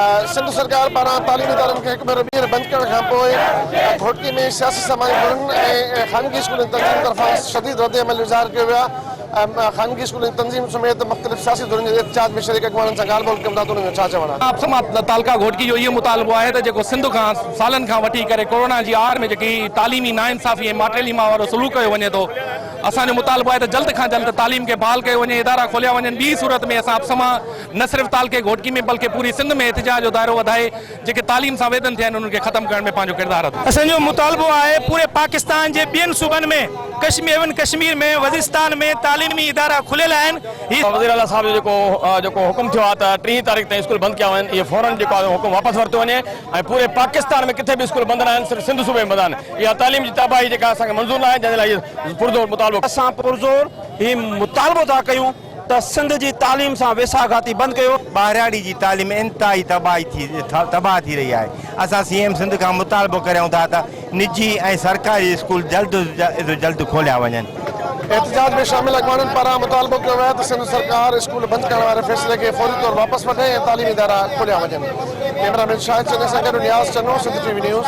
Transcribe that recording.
सिंध सरकार पारां तालीमी इदारनि खे हिक भेरो ॿीहर बंदि करण खां पोइ घोटकी में सियासी समाजी धुरनि ऐं ख़ानगी स्कूलनि तंज़ीम तरफ़ां शदीद रद्दअमल इज़हार कयो वियो आहे। ख़ानगी स्कूलनि तंज़ीम समेत मुख़्तलिफ़ सियासी धुरनि जे एहतजाज में शरीक अॻवाननि सां ॻाल्हि ॿोल कयूं था त उन्हनि जो छा चवणु आहे। आप समाज तालका घोटकी जो ये मुतालबो है तो जो सिंध का सालन का वठी करे कोरोना की आड़ में जी तालीमी नाइंसाफ़ी ऐं माटेली मां वारो सलूक कयो वञे थो, असांजो मुतालबो है तो जल्द खां जल्द तालीम के बहाल कयो वञे, इदारा खोलिया वञनि। ॿी सूरत में असां समा न सिर्फ़ तालके घोटकी में बल्कि पूरी सिंध में एहतजाज जो दायरो वधाए जेके तालीम सां वेदन थिया आहिनि उन्हनि खे ख़त्म करण में पंहिंजो किरदारु अथो। असांजो मुतालबो आहे पूरे पाकिस्तान के ॿियनि सूबनि में कश्मीर में वज़ीरिस्तान में तालीमी इदारा खुलियल आहिनि। वज़ीर आला साहब जो हुकुम थियो आहे त 3 तारीख़ ताईं स्कूल बंदि कया वञनि, इहे फौरन जेको आहे हुकुम वापसि वरितो वञे ऐं पूरे पाकिस्तान में किथे भी स्कूल बंदि न आहिनि, सिर्फ़ु सिंध सूबे में बंदि आहिनि। इहा तालीम जी तबाही जेका असांखे मंज़ूर न आहे, जंहिं लाइ पुरज़ोर मुतालबो असां पुरज़ोर ही मुतालबो था कयूं त सिंध जी तालीम सां वेसाघाती बंदि कयो। ॿाहिराड़ी जी तालीम इंतहाई तबाह थी रही है। असां CM सिंध का मुतालबो करूं था त निजी ऐं सरकारी स्कूल जल्द खोलिया वञनि। एहतजाज में शामिल अॻवाननि पारां मुतालबो कयो वियो आहे त सिंध सरकार स्कूल बंदि करण वारे फ़ैसिले खे फौरी तौर वापसि वठे ऐं तालीमी इदारा खोलिया वञनि। कैमरामैन शाहिद चने सां गॾु नियाज़ चनो, सिंध TV न्यूज़।